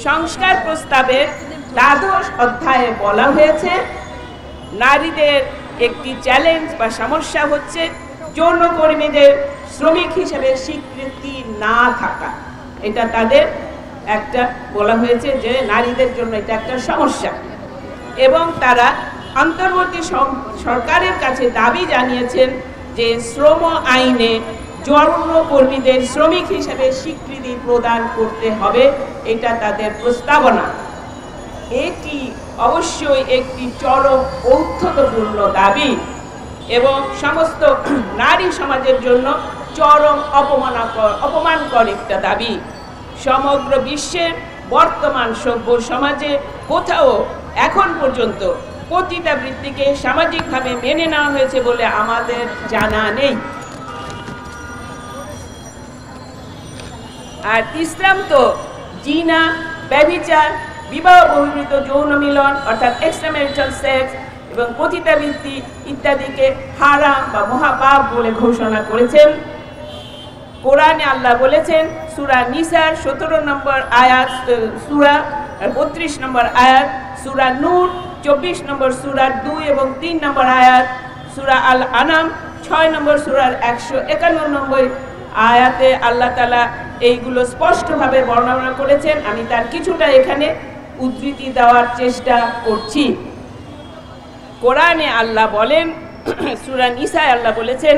সংস্কার প্রস্তাবের দ্বাদশ অধ্যায়ে বলা হয়েছে নারীদের একটি চ্যালেঞ্জ বা সমস্যা হচ্ছে যৌনকর্মীদের শ্রমিক হিসেবে স্বীকৃতি না থাকা। এটা তাদের একটা বলা হয়েছে যে নারীদের জন্য এটা একটা সমস্যা, এবং তারা অন্তর্বর্তী সরকারের কাছে দাবি জানিয়েছেন যে শ্রম আইনে যৌনকর্মীদের শ্রমিক হিসেবে স্বীকৃতি প্রদান করতে হবে। এটা তাদের প্রস্তাবনা। এটি অবশ্যই একটি চরম ঔদ্ধত্যপূর্ণ দাবি এবং সমস্ত নারী সমাজের জন্য চরম অপমানকর একটা দাবি। সমগ্র বিশ্বের বর্তমান সভ্য সমাজে কোথাও এখন পর্যন্ত পতিতাবৃত্তিকে সামাজিকভাবে মেনে নেওয়া হয়েছে বলে আমাদের জানা নেই। আর ইসলাম তো জিনা, ব্যভিচার, বিবাহ বহির্ভূত যৌন মিলন অর্থাৎ এক্সট্রাম্যারিটাল সেক্স এবং পতিতাবৃত্তি ইত্যাদিকে হারাম বা মহাপাপ বলে ঘোষণা করেছেন। কোরআনে আল্লাহ বলেছেন সূরা নিসার 17 নম্বর আয়াত সূরা 32 নম্বর আয়াত, সূরা নূর 24 নম্বর সূরার 2 এবং 3 নম্বর আয়াত, সূরা আল আনাম 6 নম্বর সূরার 151 নম্বর আয়াতে আল্লাহ তাআলা এইগুলো স্পষ্টভাবে বর্ণনা করেছেন। আমি তার কিছুটা এখানে উদ্ধৃতি দেওয়ার চেষ্টা করছি। কোরআনে আল্লাহ বলেন, সূরা নিসায় আল্লাহ বলেছেন,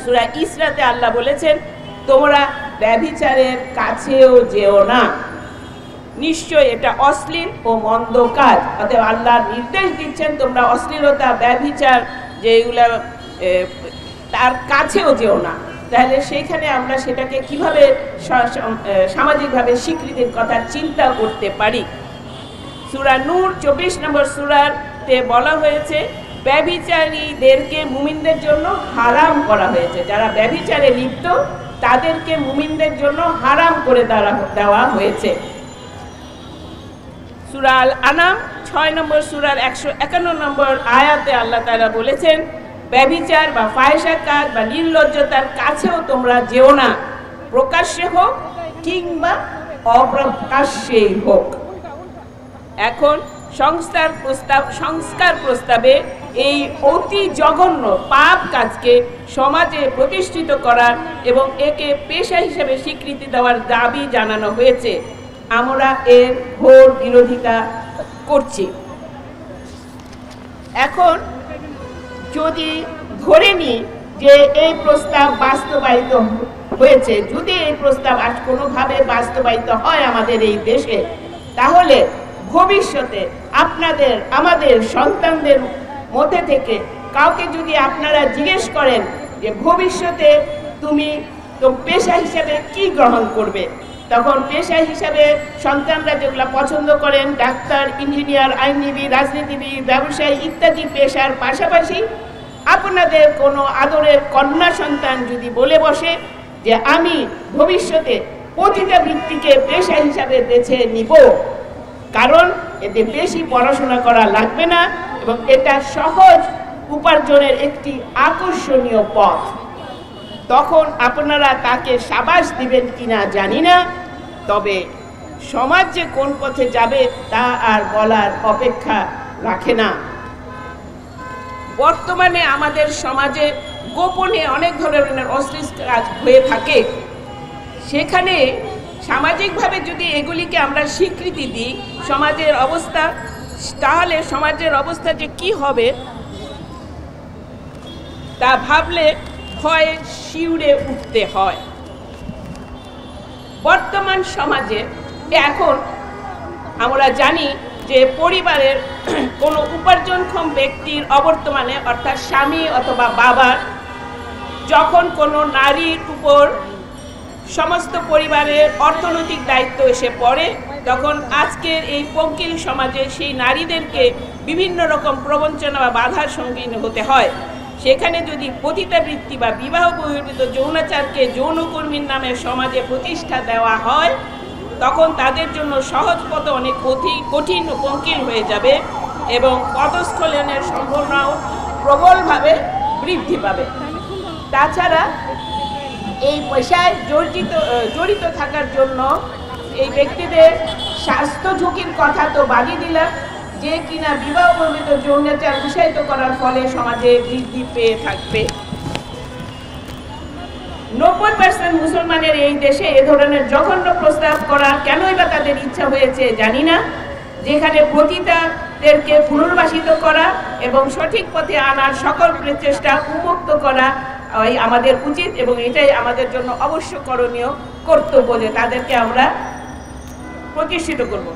সূরা ইসরাতে আল্লাহ বলেছেন তোমরা ব্যভিচারের কাছেও যেও না, নিশ্চয় এটা অশ্লীল ও মন্দ কাজ। অতএব আল্লাহ নির্দেশ দিচ্ছেন তোমরা অশ্লীলতা, ব্যভিচার যেগুলো তার কাছেও যেও না। তাহলে সেইখানে আমরা সেটাকে কিভাবে সামাজিকভাবে স্বীকৃতির কথা চিন্তা করতে পারি। সূরা নূর 24 নম্বর সূরাতে বলা হয়েছে ব্যভিচারীদেরকে মুমিনদের জন্য হারাম করা হয়েছে। যারা ব্যভিচারে লিপ্ত তাদেরকে মুমিনদের জন্য হারাম করে দেওয়া হয়েছে। সূরা আল আনাম 6 নম্বর সূরার 151 নম্বর আয়াতে আল্লাহ তাআলা বলেছেন ব্যভিচার বা ফাহিশা কাজ বা নির্লজ্জতার কাছেও তোমরা যেও না, প্রকাশ্যে হোক কিংবা অপ্রকাশ্যেই হোক। এখন সংস্কার প্রস্তাবে এই অতি জঘন্য পাপ কাজকে সমাজে প্রতিষ্ঠিত করার এবং একে পেশা হিসেবে স্বীকৃতি দেওয়ার দাবি জানানো হয়েছে। আমরা এর ঘোর বিরোধিতা করছি। এখন যদি ধরে নিই যে এই প্রস্তাব বাস্তবায়িত হয়েছে, যদি এই প্রস্তাব আজ কোনোভাবে বাস্তবায়িত হয় আমাদের এই দেশে, তাহলে ভবিষ্যতে আপনাদের আমাদের সন্তানদের মধ্যে থেকে কাউকে যদি আপনারা জিজ্ঞেস করেন যে ভবিষ্যতে তুমি তো পেশা হিসেবে কি গ্রহণ করবে, তখন পেশা হিসাবে সন্তানরা যেগুলো পছন্দ করেন ডাক্তার, ইঞ্জিনিয়ার, আইনজীবী, রাজনীতিবিদ, ব্যবসায়ী ইত্যাদি পেশার পাশাপাশি আপনাদের কোনো আদরের কন্যা সন্তান যদি বলে বসে যে আমি ভবিষ্যতে পতিতাবৃত্তিকে পেশা হিসাবে বেছে নিব, কারণ এতে বেশি পড়াশোনা করা লাগবে না এবং এটা সহজ উপার্জনের একটি আকর্ষণীয় পথ, তখন আপনারা তাকে সাবাস দিবেন কিনা জানি না, তবে সমাজ যে কোন পথে যাবে তা আর বলার অপেক্ষা রাখে না। বর্তমানে আমাদের সমাজে গোপনে অনেক ধরনের অশ্লীল কাজ হয়ে থাকে। সেখানে সামাজিকভাবে যদি এগুলিকে আমরা স্বীকৃতি দিই সমাজের অবস্থা, তাহলে সমাজের অবস্থা যে কি হবে তা ভাবলে ভয়ে শিউরে উঠতে হয়। বর্তমান সমাজে এখন আমরা জানি যে পরিবারের কোনো উপার্জনক্ষম ব্যক্তির অবর্তমানে অর্থাৎ স্বামী অথবা বাবার যখন কোনো নারীর উপর সমস্ত পরিবারের অর্থনৈতিক দায়িত্ব এসে পড়ে, তখন আজকের এই পঙ্কিল সমাজে সেই নারীদেরকে বিভিন্ন রকম প্রবঞ্চনা বা বাধার সম্মুখীন হতে হয়। সেখানে যদি পতিতাবৃত্তি বা বিবাহ বহির্ভূত যৌনাচারকে যৌনকর্মীর নামে সমাজে প্রতিষ্ঠা দেওয়া হয়, তখন তাদের জন্য সহজ পথ অনেক কঠিন ও পঙ্কিল হয়ে যাবে এবং পদস্খলনের সম্ভাবনাও প্রবলভাবে বৃদ্ধি পাবে। তাছাড়া এই পেশায় জড়িত থাকার জন্য এই ব্যক্তিদের স্বাস্থ্য ঝুঁকির কথা তো বাদই দিলাম, যে কিনা বিবাহ বহির্ভূত যৌনাচার উৎসাহিত করার ফলে সমাজে বৃদ্ধি পেয়ে থাকবে। 90% মুসলমানের এই দেশে এ ধরনের জঘন্য প্রস্তাব করার কেনই বা তাদের ইচ্ছা হয়েছে জানি না, যেখানে পতিতাদেরকে পুনর্বাসিত করা এবং সঠিক পথে আনার সকল প্রচেষ্টা উন্মুক্ত করা আমাদের উচিত, এবং এটাই আমাদের জন্য অবশ্য করণীয় কর্তব্য যে তাদেরকে আমরা প্রতিষ্ঠিত করব।